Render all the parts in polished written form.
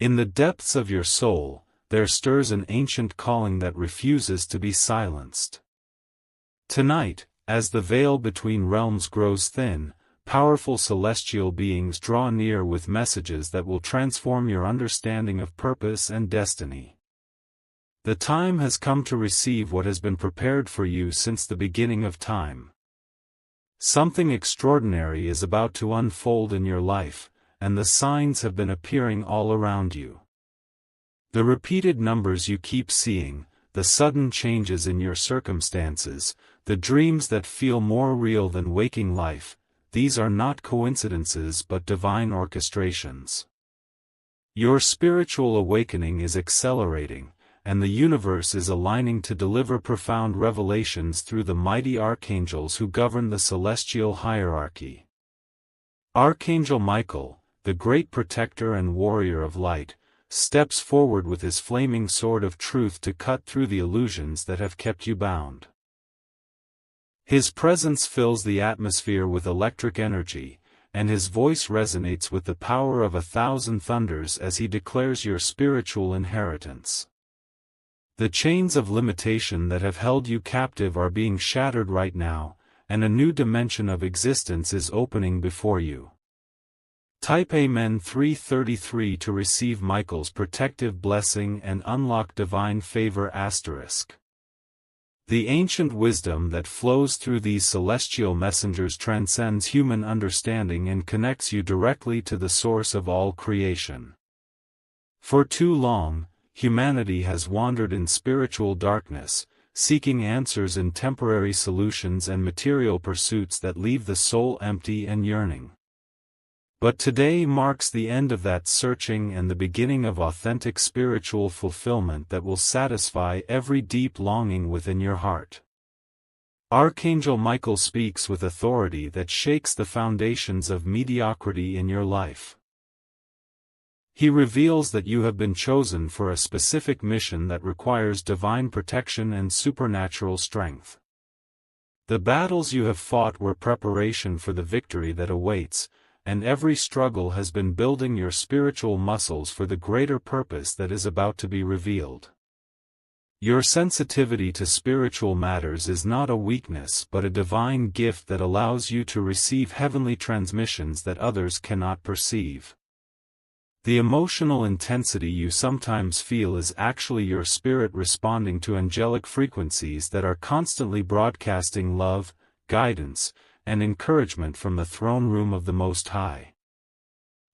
In the depths of your soul, there stirs an ancient calling that refuses to be silenced. Tonight, as the veil between realms grows thin, powerful celestial beings draw near with messages that will transform your understanding of purpose and destiny. The time has come to receive what has been prepared for you since the beginning of time. Something extraordinary is about to unfold in your life, and the signs have been appearing all around you. The repeated numbers you keep seeing, the sudden changes in your circumstances, the dreams that feel more real than waking life, these are not coincidences but divine orchestrations. Your spiritual awakening is accelerating, and the universe is aligning to deliver profound revelations through the mighty archangels who govern the celestial hierarchy. Archangel Michael, the great protector and warrior of light, steps forward with his flaming sword of truth to cut through the illusions that have kept you bound. His presence fills the atmosphere with electric energy, and his voice resonates with the power of 1,000 thunders as he declares your spiritual inheritance. The chains of limitation that have held you captive are being shattered right now, and a new dimension of existence is opening before you. Type Amen 333 to receive Michael's protective blessing and unlock divine favor *. The ancient wisdom that flows through these celestial messengers transcends human understanding and connects you directly to the source of all creation. For too long, humanity has wandered in spiritual darkness, seeking answers in temporary solutions and material pursuits that leave the soul empty and yearning. But today marks the end of that searching and the beginning of authentic spiritual fulfillment that will satisfy every deep longing within your heart. Archangel Michael speaks with authority that shakes the foundations of mediocrity in your life. He reveals that you have been chosen for a specific mission that requires divine protection and supernatural strength. The battles you have fought were preparation for the victory that awaits, and every struggle has been building your spiritual muscles for the greater purpose that is about to be revealed. Your sensitivity to spiritual matters is not a weakness but a divine gift that allows you to receive heavenly transmissions that others cannot perceive. The emotional intensity you sometimes feel is actually your spirit responding to angelic frequencies that are constantly broadcasting love, guidance, and encouragement from the throne room of the Most High.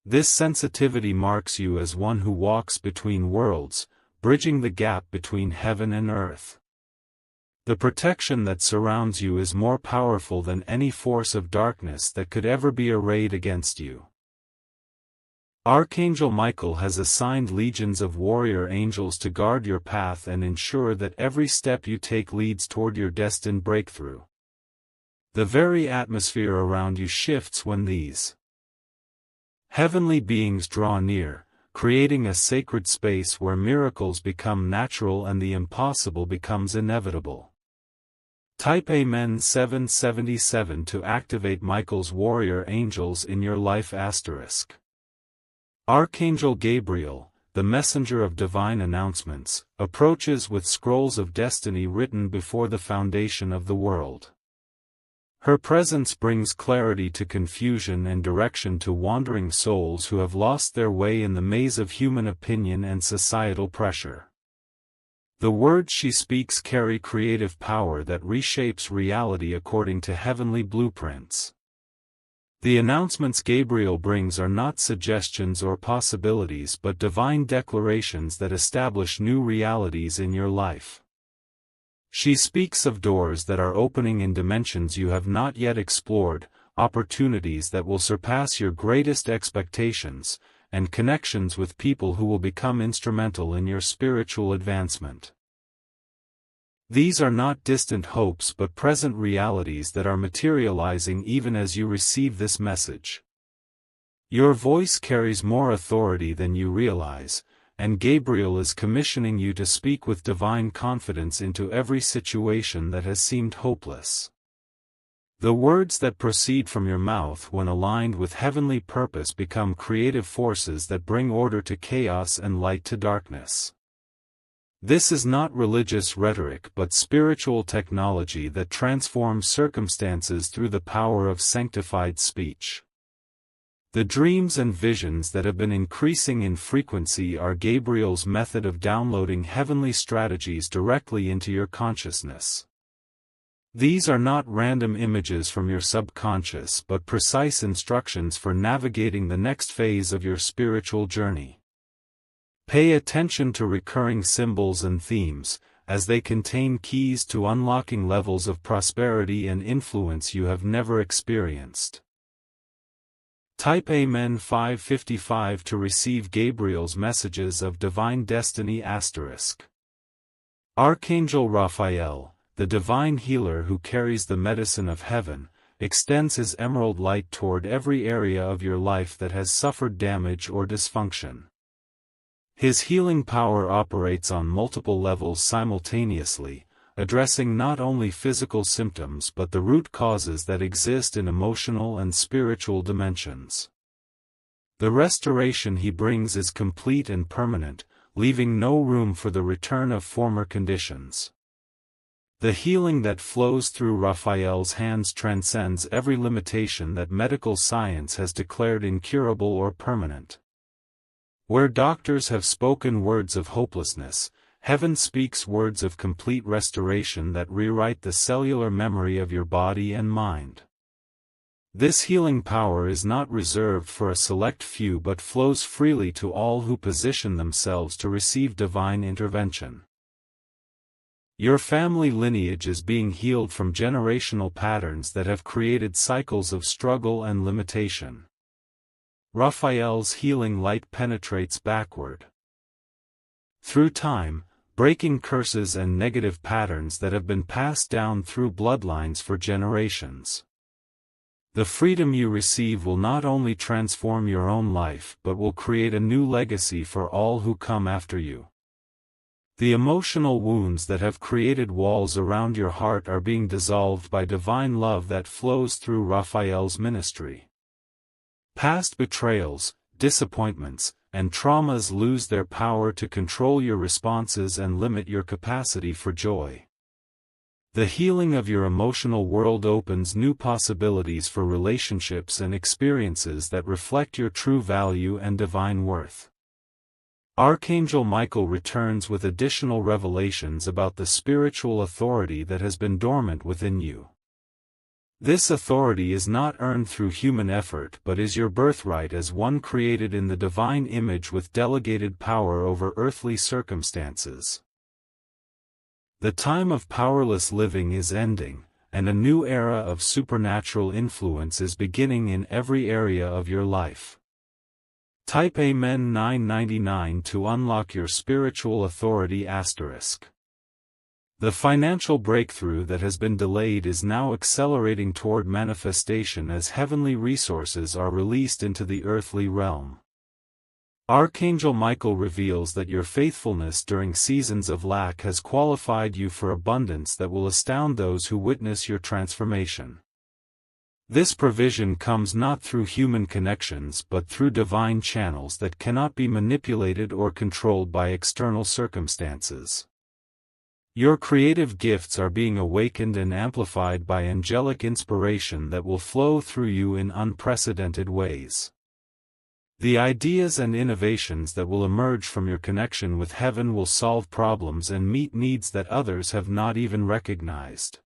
This sensitivity marks you as one who walks between worlds, bridging the gap between heaven and earth. The protection that surrounds you is more powerful than any force of darkness that could ever be arrayed against you. Archangel Michael has assigned legions of warrior angels to guard your path and ensure that every step you take leads toward your destined breakthrough. The very atmosphere around you shifts when these heavenly beings draw near, creating a sacred space where miracles become natural and the impossible becomes inevitable. Type Amen 777 to activate Michael's warrior angels in your life *. Archangel Gabriel, the messenger of divine announcements, approaches with scrolls of destiny written before the foundation of the world. Her presence brings clarity to confusion and direction to wandering souls who have lost their way in the maze of human opinion and societal pressure. The words she speaks carry creative power that reshapes reality according to heavenly blueprints. The announcements Gabriel brings are not suggestions or possibilities but divine declarations that establish new realities in your life. She speaks of doors that are opening in dimensions you have not yet explored, opportunities that will surpass your greatest expectations, and connections with people who will become instrumental in your spiritual advancement. These are not distant hopes but present realities that are materializing even as you receive this message. Your voice carries more authority than you realize, and Gabriel is commissioning you to speak with divine confidence into every situation that has seemed hopeless. The words that proceed from your mouth when aligned with heavenly purpose become creative forces that bring order to chaos and light to darkness. This is not religious rhetoric but spiritual technology that transforms circumstances through the power of sanctified speech. The dreams and visions that have been increasing in frequency are Gabriel's method of downloading heavenly strategies directly into your consciousness. These are not random images from your subconscious but precise instructions for navigating the next phase of your spiritual journey. Pay attention to recurring symbols and themes, as they contain keys to unlocking levels of prosperity and influence you have never experienced. Type Amen 555 to receive Gabriel's messages of divine destiny *. Archangel Raphael, the divine healer who carries the medicine of heaven, extends his emerald light toward every area of your life that has suffered damage or dysfunction. His healing power operates on multiple levels simultaneously, addressing not only physical symptoms but the root causes that exist in emotional and spiritual dimensions. The restoration he brings is complete and permanent, leaving no room for the return of former conditions. The healing that flows through Raphael's hands transcends every limitation that medical science has declared incurable or permanent. Where doctors have spoken words of hopelessness, heaven speaks words of complete restoration that rewrite the cellular memory of your body and mind. This healing power is not reserved for a select few but flows freely to all who position themselves to receive divine intervention. Your family lineage is being healed from generational patterns that have created cycles of struggle and limitation. Raphael's healing light penetrates backward through time, breaking curses and negative patterns that have been passed down through bloodlines for generations. The freedom you receive will not only transform your own life but will create a new legacy for all who come after you. The emotional wounds that have created walls around your heart are being dissolved by divine love that flows through Raphael's ministry. Past betrayals, disappointments, and traumas lose their power to control your responses and limit your capacity for joy. The healing of your emotional world opens new possibilities for relationships and experiences that reflect your true value and divine worth. Archangel Michael returns with additional revelations about the spiritual authority that has been dormant within you. This authority is not earned through human effort but is your birthright as one created in the divine image with delegated power over earthly circumstances. The time of powerless living is ending, and a new era of supernatural influence is beginning in every area of your life. Type Amen 999 to unlock your spiritual authority *. The financial breakthrough that has been delayed is now accelerating toward manifestation as heavenly resources are released into the earthly realm. Archangel Michael reveals that your faithfulness during seasons of lack has qualified you for abundance that will astound those who witness your transformation. This provision comes not through human connections but through divine channels that cannot be manipulated or controlled by external circumstances. Your creative gifts are being awakened and amplified by angelic inspiration that will flow through you in unprecedented ways. The ideas and innovations that will emerge from your connection with heaven will solve problems and meet needs that others have not even recognized.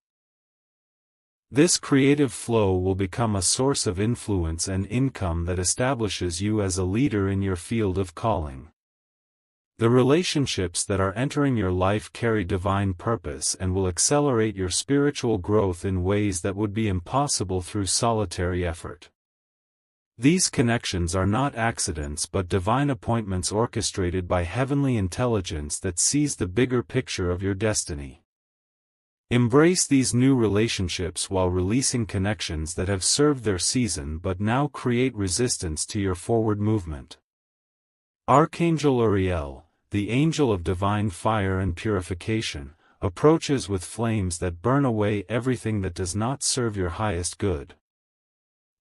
This creative flow will become a source of influence and income that establishes you as a leader in your field of calling. The relationships that are entering your life carry divine purpose and will accelerate your spiritual growth in ways that would be impossible through solitary effort. These connections are not accidents but divine appointments orchestrated by heavenly intelligence that sees the bigger picture of your destiny. Embrace these new relationships while releasing connections that have served their season but now create resistance to your forward movement. Archangel Uriel, the angel of divine fire and purification, approaches with flames that burn away everything that does not serve your highest good.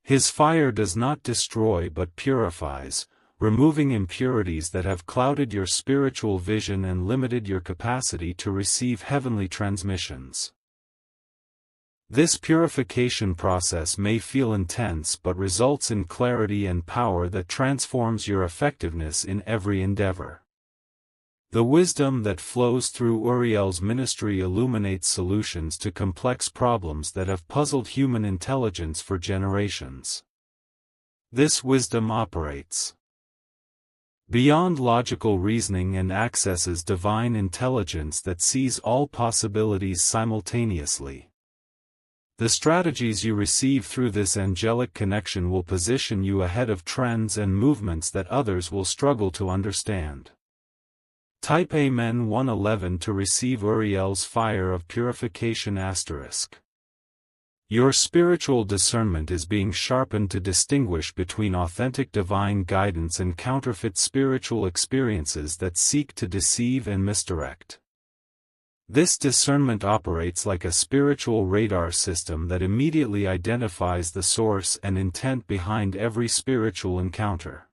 His fire does not destroy but purifies, removing impurities that have clouded your spiritual vision and limited your capacity to receive heavenly transmissions. This purification process may feel intense but results in clarity and power that transforms your effectiveness in every endeavor. The wisdom that flows through Uriel's ministry illuminates solutions to complex problems that have puzzled human intelligence for generations. This wisdom operates beyond logical reasoning and accesses divine intelligence that sees all possibilities simultaneously. The strategies you receive through this angelic connection will position you ahead of trends and movements that others will struggle to understand. Type Amen 111 to receive Uriel's fire of purification *. Your spiritual discernment is being sharpened to distinguish between authentic divine guidance and counterfeit spiritual experiences that seek to deceive and misdirect. This discernment operates like a spiritual radar system that immediately identifies the source and intent behind every spiritual encounter.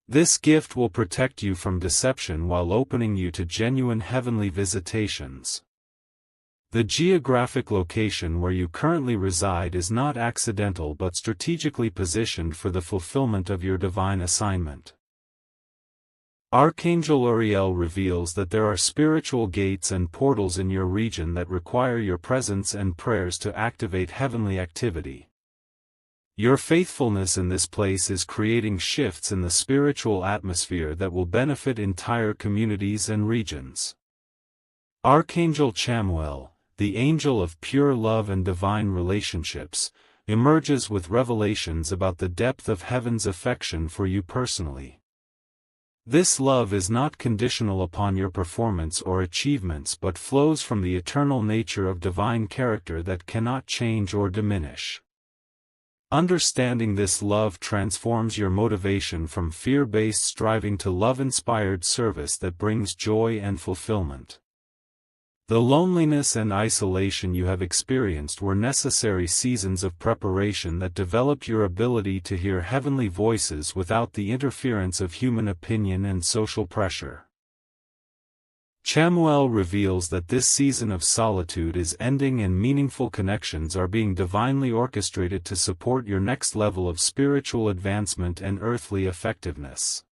This gift will protect you from deception while opening you to genuine heavenly visitations. The geographic location where you currently reside is not accidental but strategically positioned for the fulfillment of your divine assignment. Archangel Uriel reveals that there are spiritual gates and portals in your region that require your presence and prayers to activate heavenly activity. Your faithfulness in this place is creating shifts in the spiritual atmosphere that will benefit entire communities and regions. Archangel Chamuel, the angel of pure love and divine relationships, emerges with revelations about the depth of heaven's affection for you personally. This love is not conditional upon your performance or achievements but flows from the eternal nature of divine character that cannot change or diminish. Understanding this love transforms your motivation from fear-based striving to love-inspired service that brings joy and fulfillment. The loneliness and isolation you have experienced were necessary seasons of preparation that developed your ability to hear heavenly voices without the interference of human opinion and social pressure. Chamuel reveals that this season of solitude is ending and meaningful connections are being divinely orchestrated to support your next level of spiritual advancement and earthly effectiveness.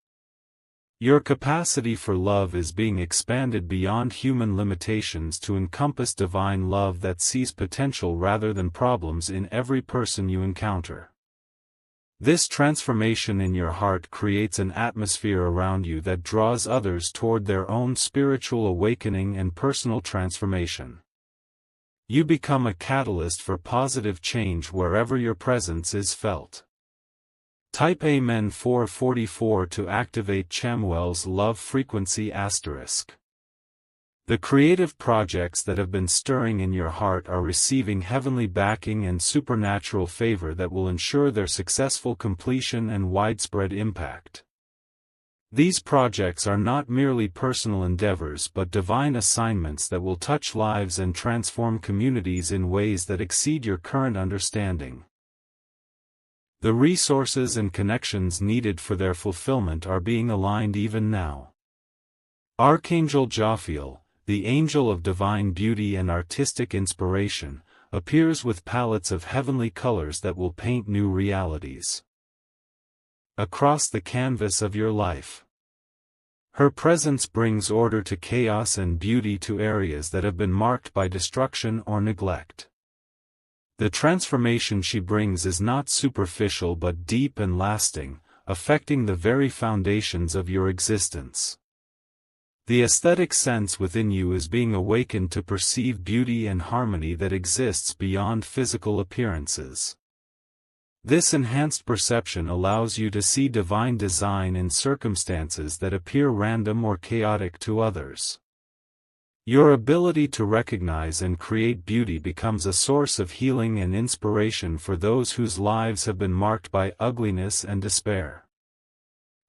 Your capacity for love is being expanded beyond human limitations to encompass divine love that sees potential rather than problems in every person you encounter. This transformation in your heart creates an atmosphere around you that draws others toward their own spiritual awakening and personal transformation. You become a catalyst for positive change wherever your presence is felt. Type Amen 444 to activate Chamuel's love frequency *. The creative projects that have been stirring in your heart are receiving heavenly backing and supernatural favor that will ensure their successful completion and widespread impact. These projects are not merely personal endeavors but divine assignments that will touch lives and transform communities in ways that exceed your current understanding. The resources and connections needed for their fulfillment are being aligned even now. Archangel Raphael, the angel of divine beauty and artistic inspiration, appears with palettes of heavenly colors that will paint new realities across the canvas of your life. Her presence brings order to chaos and beauty to areas that have been marked by destruction or neglect. The transformation she brings is not superficial but deep and lasting, affecting the very foundations of your existence. The aesthetic sense within you is being awakened to perceive beauty and harmony that exists beyond physical appearances. This enhanced perception allows you to see divine design in circumstances that appear random or chaotic to others. Your ability to recognize and create beauty becomes a source of healing and inspiration for those whose lives have been marked by ugliness and despair.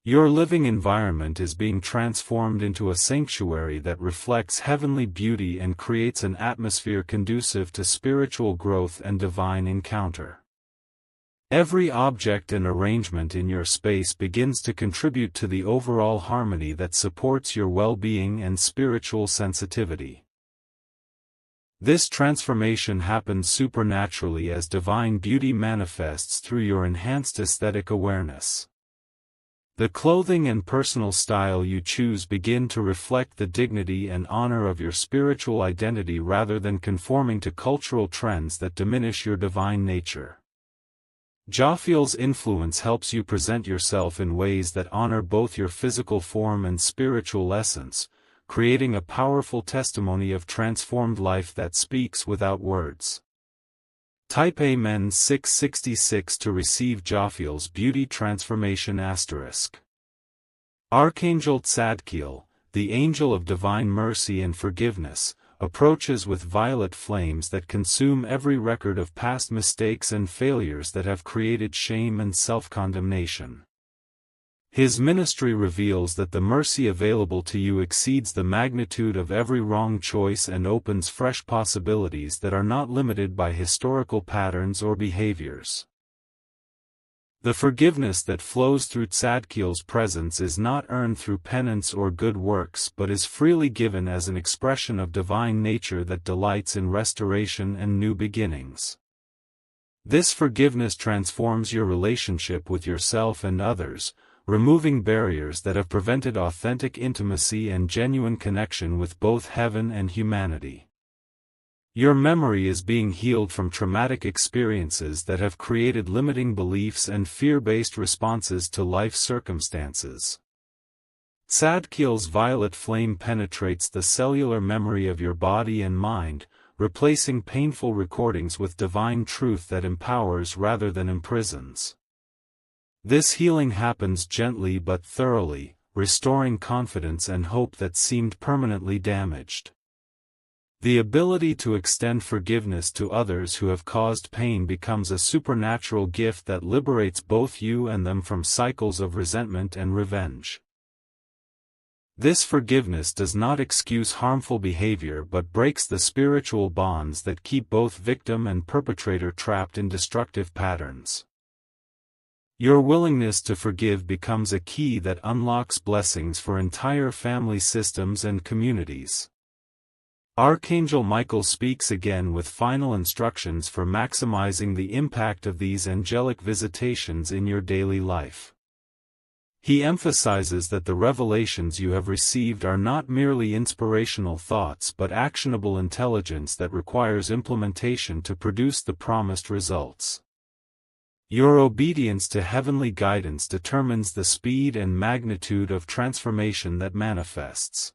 Your living environment is being transformed into a sanctuary that reflects heavenly beauty and creates an atmosphere conducive to spiritual growth and divine encounter. Every object and arrangement in your space begins to contribute to the overall harmony that supports your well-being and spiritual sensitivity. This transformation happens supernaturally as divine beauty manifests through your enhanced aesthetic awareness. The clothing and personal style you choose begin to reflect the dignity and honor of your spiritual identity rather than conforming to cultural trends that diminish your divine nature. Raphael's influence helps you present yourself in ways that honor both your physical form and spiritual essence, creating a powerful testimony of transformed life that speaks without words. Type Amen 666 to receive Raphael's beauty transformation *. Archangel Tzadkiel, the angel of divine mercy and forgiveness, approaches with violet flames that consume every record of past mistakes and failures that have created shame and self-condemnation. His ministry reveals that the mercy available to you exceeds the magnitude of every wrong choice and opens fresh possibilities that are not limited by historical patterns or behaviors. The forgiveness that flows through Tzadkiel's presence is not earned through penance or good works but is freely given as an expression of divine nature that delights in restoration and new beginnings. This forgiveness transforms your relationship with yourself and others, removing barriers that have prevented authentic intimacy and genuine connection with both heaven and humanity. Your memory is being healed from traumatic experiences that have created limiting beliefs and fear-based responses to life circumstances. Tzadkiel's violet flame penetrates the cellular memory of your body and mind, replacing painful recordings with divine truth that empowers rather than imprisons. This healing happens gently but thoroughly, restoring confidence and hope that seemed permanently damaged. The ability to extend forgiveness to others who have caused pain becomes a supernatural gift that liberates both you and them from cycles of resentment and revenge. This forgiveness does not excuse harmful behavior but breaks the spiritual bonds that keep both victim and perpetrator trapped in destructive patterns. Your willingness to forgive becomes a key that unlocks blessings for entire family systems and communities. Archangel Michael speaks again with final instructions for maximizing the impact of these angelic visitations in your daily life. He emphasizes that the revelations you have received are not merely inspirational thoughts but actionable intelligence that requires implementation to produce the promised results. Your obedience to heavenly guidance determines the speed and magnitude of transformation that manifests.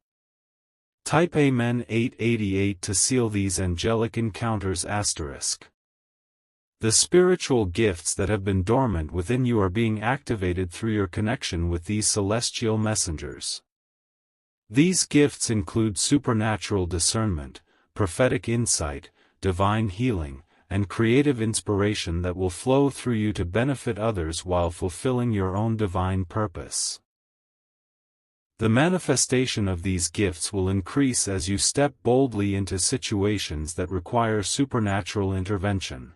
Type Amen 888 to seal these angelic encounters *. The spiritual gifts that have been dormant within you are being activated through your connection with these celestial messengers. These gifts include supernatural discernment, prophetic insight, divine healing, and creative inspiration that will flow through you to benefit others while fulfilling your own divine purpose. The manifestation of these gifts will increase as you step boldly into situations that require supernatural intervention.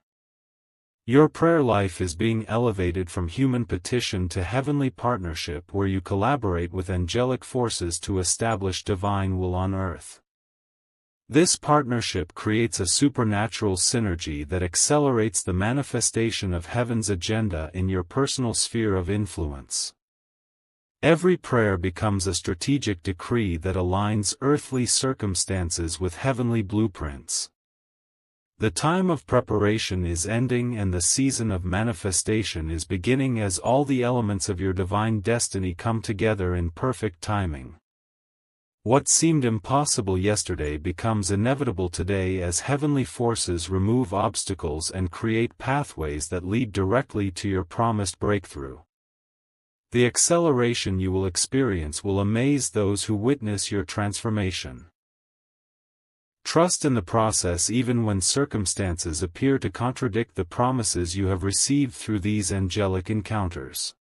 Your prayer life is being elevated from human petition to heavenly partnership where you collaborate with angelic forces to establish divine will on earth. This partnership creates a supernatural synergy that accelerates the manifestation of heaven's agenda in your personal sphere of influence. Every prayer becomes a strategic decree that aligns earthly circumstances with heavenly blueprints. The time of preparation is ending and the season of manifestation is beginning as all the elements of your divine destiny come together in perfect timing. What seemed impossible yesterday becomes inevitable today as heavenly forces remove obstacles and create pathways that lead directly to your promised breakthrough. The acceleration you will experience will amaze those who witness your transformation. Trust in the process even when circumstances appear to contradict the promises you have received through these angelic encounters.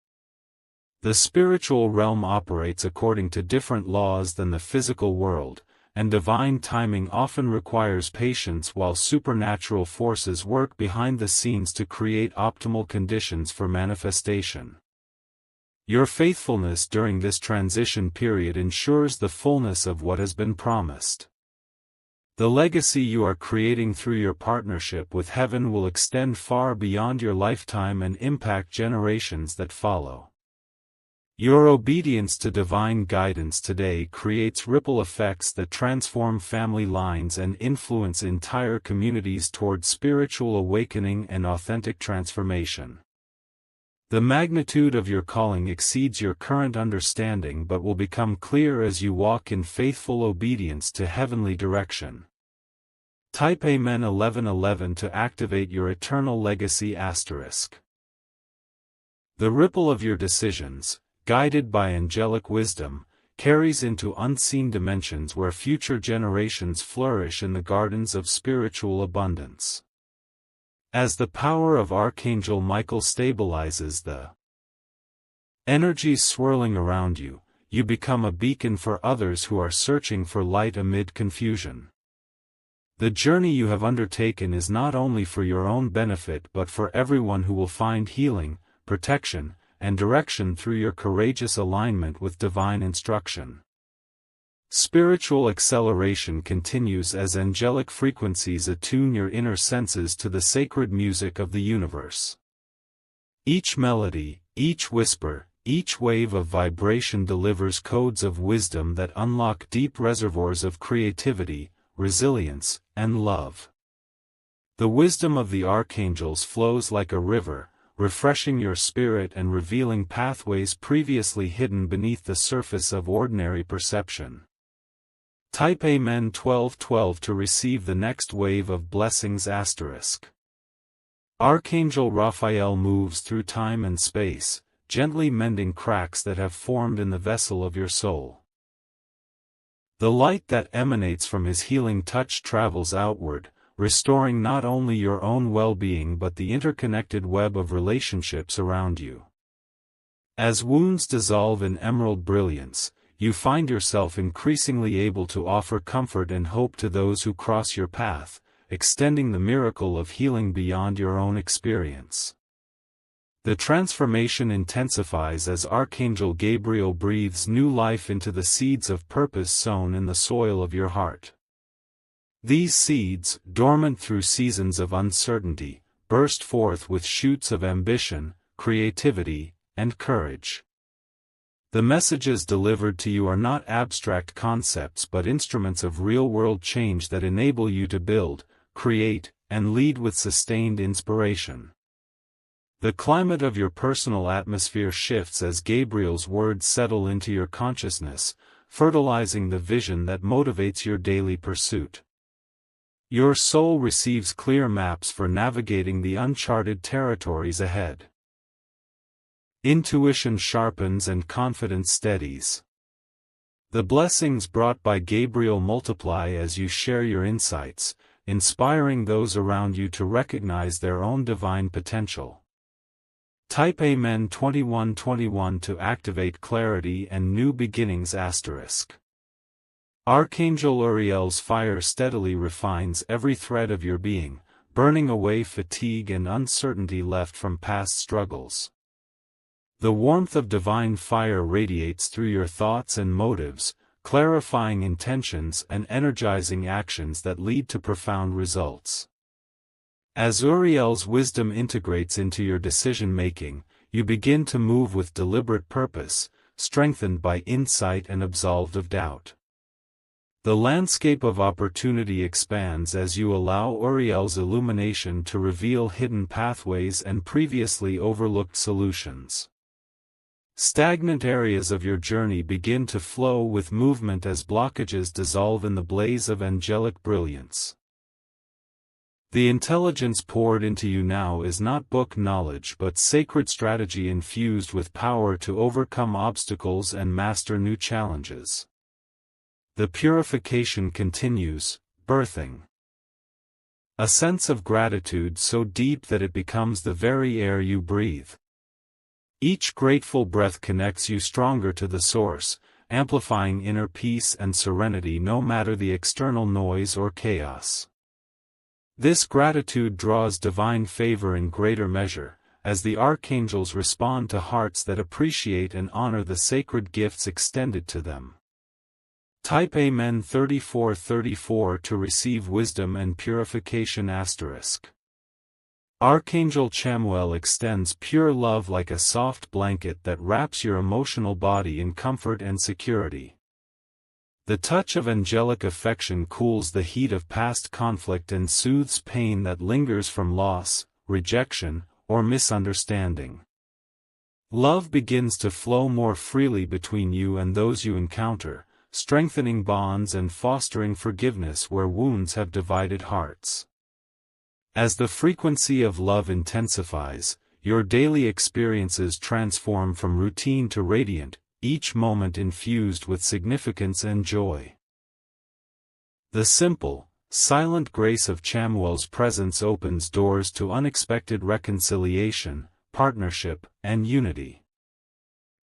The spiritual realm operates according to different laws than the physical world, and divine timing often requires patience while supernatural forces work behind the scenes to create optimal conditions for manifestation. Your faithfulness during this transition period ensures the fullness of what has been promised. The legacy you are creating through your partnership with heaven will extend far beyond your lifetime and impact generations that follow. Your obedience to divine guidance today creates ripple effects that transform family lines and influence entire communities toward spiritual awakening and authentic transformation. The magnitude of your calling exceeds your current understanding but will become clear as you walk in faithful obedience to heavenly direction. Type Amen 1111 to activate your eternal legacy *. The ripple of your decisions, guided by angelic wisdom, carries into unseen dimensions where future generations flourish in the gardens of spiritual abundance. As the power of Archangel Michael stabilizes the energies swirling around you, you become a beacon for others who are searching for light amid confusion. The journey you have undertaken is not only for your own benefit but for everyone who will find healing, protection, and direction through your courageous alignment with divine instruction. Spiritual acceleration continues as angelic frequencies attune your inner senses to the sacred music of the universe. Each melody, each whisper, each wave of vibration delivers codes of wisdom that unlock deep reservoirs of creativity, resilience, and love. The wisdom of the archangels flows like a river, refreshing your spirit and revealing pathways previously hidden beneath the surface of ordinary perception. Type Amen 1212 to receive the next wave of blessings *. Archangel Raphael moves through time and space, gently mending cracks that have formed in the vessel of your soul. The light that emanates from his healing touch travels outward, restoring not only your own well-being but the interconnected web of relationships around you. As wounds dissolve in emerald brilliance, you find yourself increasingly able to offer comfort and hope to those who cross your path, extending the miracle of healing beyond your own experience. The transformation intensifies as Archangel Gabriel breathes new life into the seeds of purpose sown in the soil of your heart. These seeds, dormant through seasons of uncertainty, burst forth with shoots of ambition, creativity, and courage. The messages delivered to you are not abstract concepts but instruments of real-world change that enable you to build, create, and lead with sustained inspiration. The climate of your personal atmosphere shifts as Gabriel's words settle into your consciousness, fertilizing the vision that motivates your daily pursuit. Your soul receives clear maps for navigating the uncharted territories ahead. Intuition sharpens and confidence steadies. The blessings brought by Gabriel multiply as you share your insights, inspiring those around you to recognize their own divine potential. Type Amen 2121 to activate clarity and new beginnings *. Archangel Uriel's fire steadily refines every thread of your being, burning away fatigue and uncertainty left from past struggles. The warmth of divine fire radiates through your thoughts and motives, clarifying intentions and energizing actions that lead to profound results. As Uriel's wisdom integrates into your decision-making, you begin to move with deliberate purpose, strengthened by insight and absolved of doubt. The landscape of opportunity expands as you allow Uriel's illumination to reveal hidden pathways and previously overlooked solutions. Stagnant areas of your journey begin to flow with movement as blockages dissolve in the blaze of angelic brilliance. The intelligence poured into you now is not book knowledge but sacred strategy infused with power to overcome obstacles and master new challenges. The purification continues, birthing a sense of gratitude so deep that it becomes the very air you breathe. Each grateful breath connects you stronger to the source, amplifying inner peace and serenity no matter the external noise or chaos. This gratitude draws divine favor in greater measure, as the archangels respond to hearts that appreciate and honor the sacred gifts extended to them. Type Amen 3434 to receive wisdom and purification. Archangel Chamuel extends pure love like a soft blanket that wraps your emotional body in comfort and security. The touch of angelic affection cools the heat of past conflict and soothes pain that lingers from loss, rejection, or misunderstanding. Love begins to flow more freely between you and those you encounter, strengthening bonds and fostering forgiveness where wounds have divided hearts. As the frequency of love intensifies, your daily experiences transform from routine to radiant, each moment infused with significance and joy. The simple, silent grace of Chamuel's presence opens doors to unexpected reconciliation, partnership, and unity.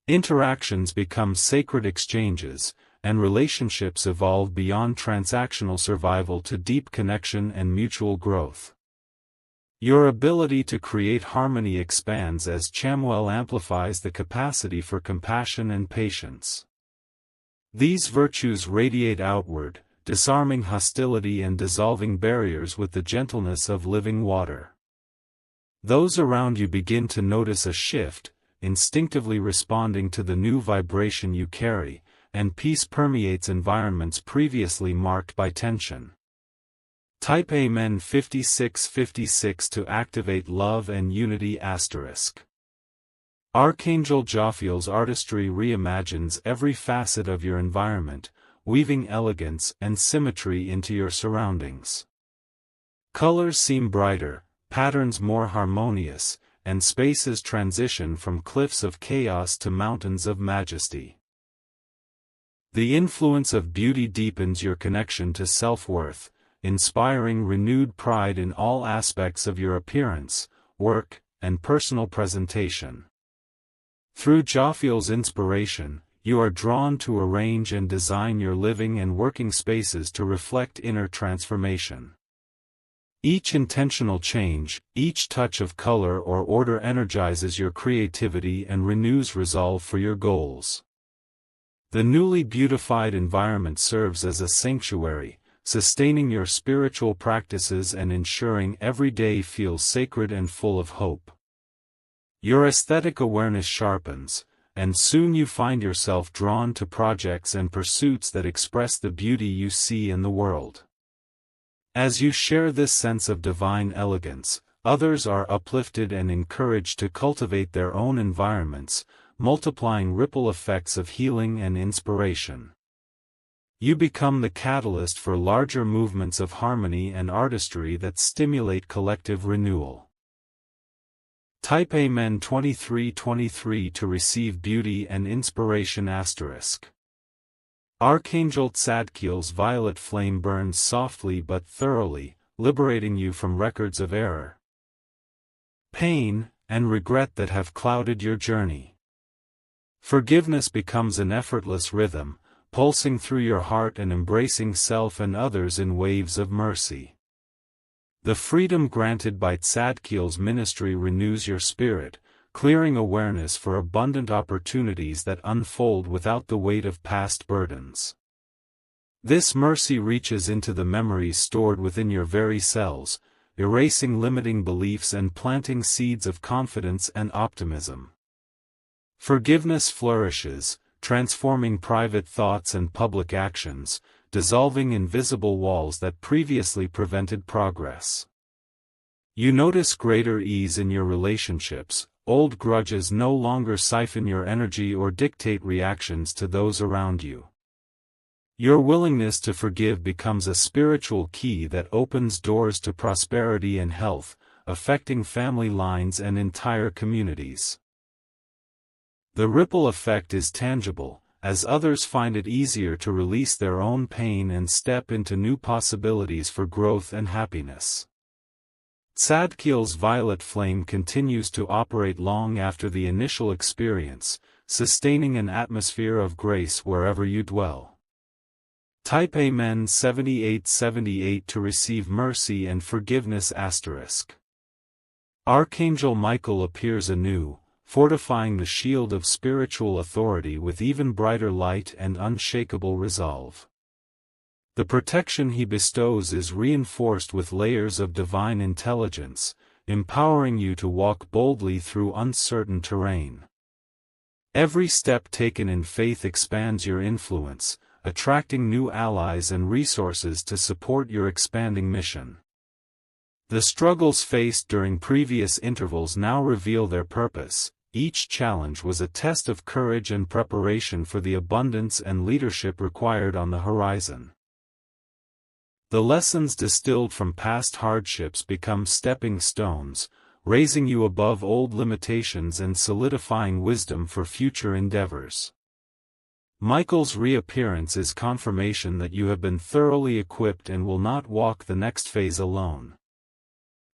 Interactions become sacred exchanges, and relationships evolve beyond transactional survival to deep connection and mutual growth. Your ability to create harmony expands as Chamuel amplifies the capacity for compassion and patience. These virtues radiate outward, disarming hostility and dissolving barriers with the gentleness of living water. Those around you begin to notice a shift, instinctively responding to the new vibration you carry, and peace permeates environments previously marked by tension. Type Amen 5656 to activate love and unity. Archangel Raphael's artistry reimagines every facet of your environment, weaving elegance and symmetry into your surroundings. Colors seem brighter, patterns more harmonious, and spaces transition from cliffs of chaos to mountains of majesty. The influence of beauty deepens your connection to self-worth, inspiring renewed pride in all aspects of your appearance, work, and personal presentation. Through Raphael's inspiration, you are drawn to arrange and design your living and working spaces to reflect inner transformation. Each intentional change, each touch of color or order energizes your creativity and renews resolve for your goals. The newly beautified environment serves as a sanctuary, sustaining your spiritual practices and ensuring every day feels sacred and full of hope. Your aesthetic awareness sharpens, and soon you find yourself drawn to projects and pursuits that express the beauty you see in the world. As you share this sense of divine elegance, others are uplifted and encouraged to cultivate their own environments, multiplying ripple effects of healing and inspiration. You become the catalyst for larger movements of harmony and artistry that stimulate collective renewal. Type Amen 2323 to receive beauty and inspiration. Archangel Tzadkiel's violet flame burns softly but thoroughly, liberating you from records of error, pain, and regret that have clouded your journey. Forgiveness becomes an effortless rhythm, pulsing through your heart and embracing self and others in waves of mercy. The freedom granted by Tzadkiel's ministry renews your spirit, clearing awareness for abundant opportunities that unfold without the weight of past burdens. This mercy reaches into the memories stored within your very cells, erasing limiting beliefs and planting seeds of confidence and optimism. Forgiveness flourishes, transforming private thoughts and public actions, dissolving invisible walls that previously prevented progress. You notice greater ease in your relationships, old grudges no longer siphon your energy or dictate reactions to those around you. Your willingness to forgive becomes a spiritual key that opens doors to prosperity and health, affecting family lines and entire communities. The ripple effect is tangible, as others find it easier to release their own pain and step into new possibilities for growth and happiness. Tzadkiel's violet flame continues to operate long after the initial experience, sustaining an atmosphere of grace wherever you dwell. Type Amen 7878 to receive mercy and forgiveness *. Archangel Michael appears anew, fortifying the shield of spiritual authority with even brighter light and unshakable resolve. The protection he bestows is reinforced with layers of divine intelligence, empowering you to walk boldly through uncertain terrain. Every step taken in faith expands your influence, attracting new allies and resources to support your expanding mission. The struggles faced during previous intervals now reveal their purpose. Each challenge was a test of courage and preparation for the abundance and leadership required on the horizon. The lessons distilled from past hardships become stepping stones, raising you above old limitations and solidifying wisdom for future endeavors. Michael's reappearance is confirmation that you have been thoroughly equipped and will not walk the next phase alone.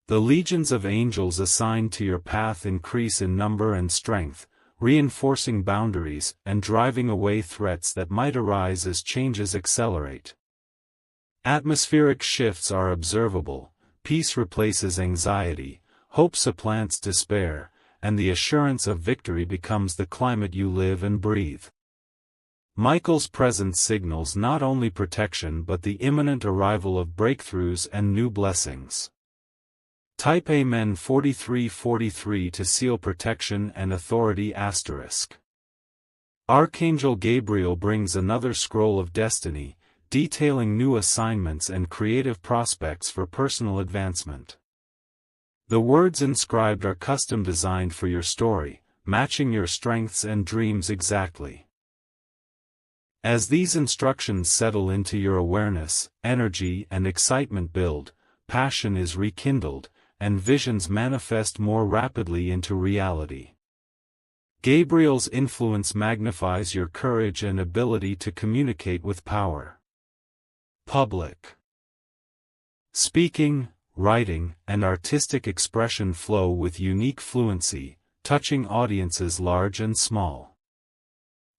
The legions of angels assigned to your path increase in number and strength, reinforcing boundaries and driving away threats that might arise as changes accelerate. Atmospheric shifts are observable, peace replaces anxiety, hope supplants despair, and the assurance of victory becomes the climate you live and breathe. Michael's presence signals not only protection but the imminent arrival of breakthroughs and new blessings. Type Amen 4343 to seal protection and authority *. Archangel Gabriel brings another scroll of destiny, detailing new assignments and creative prospects for personal advancement. The words inscribed are custom designed for your story, matching your strengths and dreams exactly. As these instructions settle into your awareness, energy and excitement build, passion is rekindled, and visions manifest more rapidly into reality. Gabriel's influence magnifies your courage and ability to communicate with power. Public speaking, writing, and artistic expression flow with unique fluency, touching audiences large and small.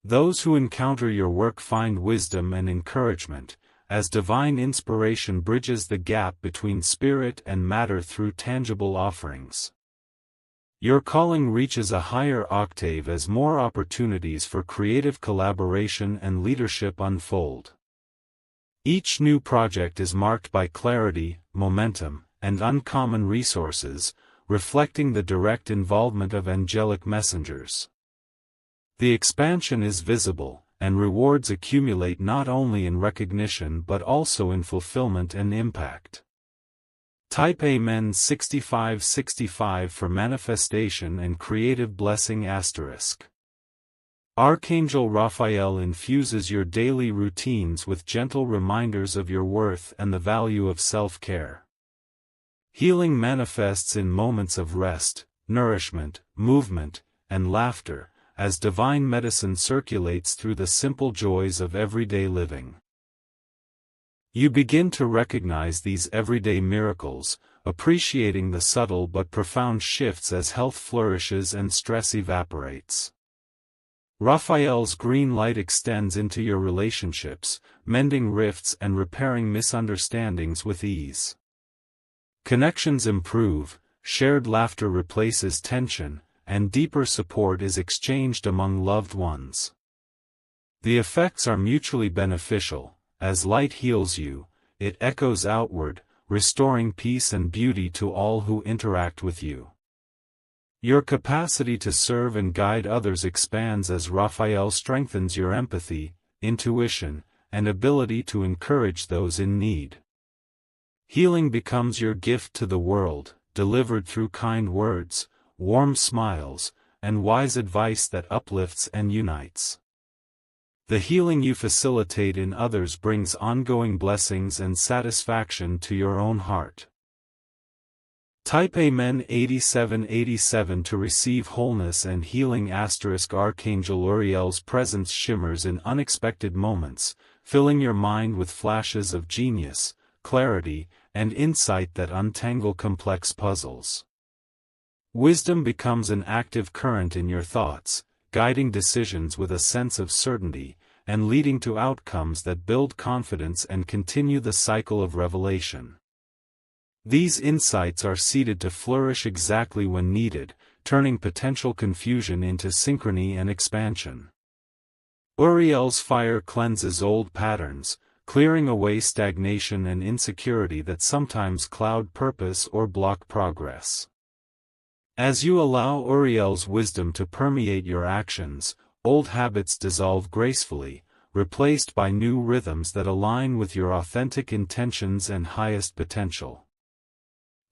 Those who encounter your work find wisdom and encouragement, as divine inspiration bridges the gap between spirit and matter through tangible offerings. Your calling reaches a higher octave as more opportunities for creative collaboration and leadership unfold. Each new project is marked by clarity, momentum, and uncommon resources, reflecting the direct involvement of angelic messengers. The expansion is visible, and rewards accumulate not only in recognition but also in fulfillment and impact. Type Amen 6565 for manifestation and creative blessing *. Archangel Raphael infuses your daily routines with gentle reminders of your worth and the value of self-care. Healing manifests in moments of rest, nourishment, movement, and laughter, as divine medicine circulates through the simple joys of everyday living. You begin to recognize these everyday miracles, appreciating the subtle but profound shifts as health flourishes and stress evaporates. Raphael's green light extends into your relationships, mending rifts and repairing misunderstandings with ease. Connections improve, shared laughter replaces tension, and deeper support is exchanged among loved ones. The effects are mutually beneficial. As light heals you, it echoes outward, restoring peace and beauty to all who interact with you. Your capacity to serve and guide others expands as Raphael strengthens your empathy, intuition, and ability to encourage those in need. Healing becomes your gift to the world, delivered through kind words, warm smiles, and wise advice that uplifts and unites. The healing you facilitate in others brings ongoing blessings and satisfaction to your own heart. Type Amen 8787 to receive wholeness and healing *. Archangel Uriel's presence shimmers in unexpected moments, filling your mind with flashes of genius, clarity, and insight that untangle complex puzzles. Wisdom becomes an active current in your thoughts, guiding decisions with a sense of certainty, and leading to outcomes that build confidence and continue the cycle of revelation. These insights are seeded to flourish exactly when needed, turning potential confusion into synchrony and expansion. Uriel's fire cleanses old patterns, clearing away stagnation and insecurity that sometimes cloud purpose or block progress. As you allow Uriel's wisdom to permeate your actions, old habits dissolve gracefully, replaced by new rhythms that align with your authentic intentions and highest potential.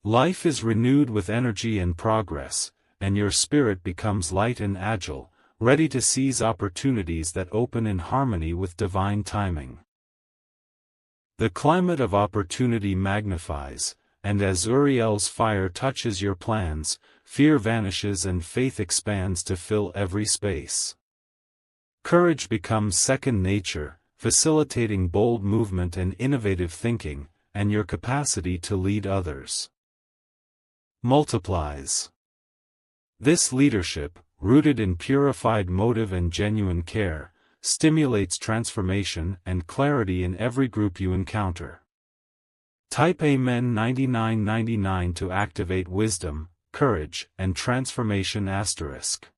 Life is renewed with energy and progress, and your spirit becomes light and agile, ready to seize opportunities that open in harmony with divine timing. The climate of opportunity magnifies, and as Uriel's fire touches your plans, fear vanishes and faith expands to fill every space. Courage becomes second nature, facilitating bold movement and innovative thinking, and your capacity to lead others multiplies. This leadership, rooted in purified motive and genuine care, stimulates transformation and clarity in every group you encounter. Type Amen 9999 to activate wisdom, courage, and transformation *.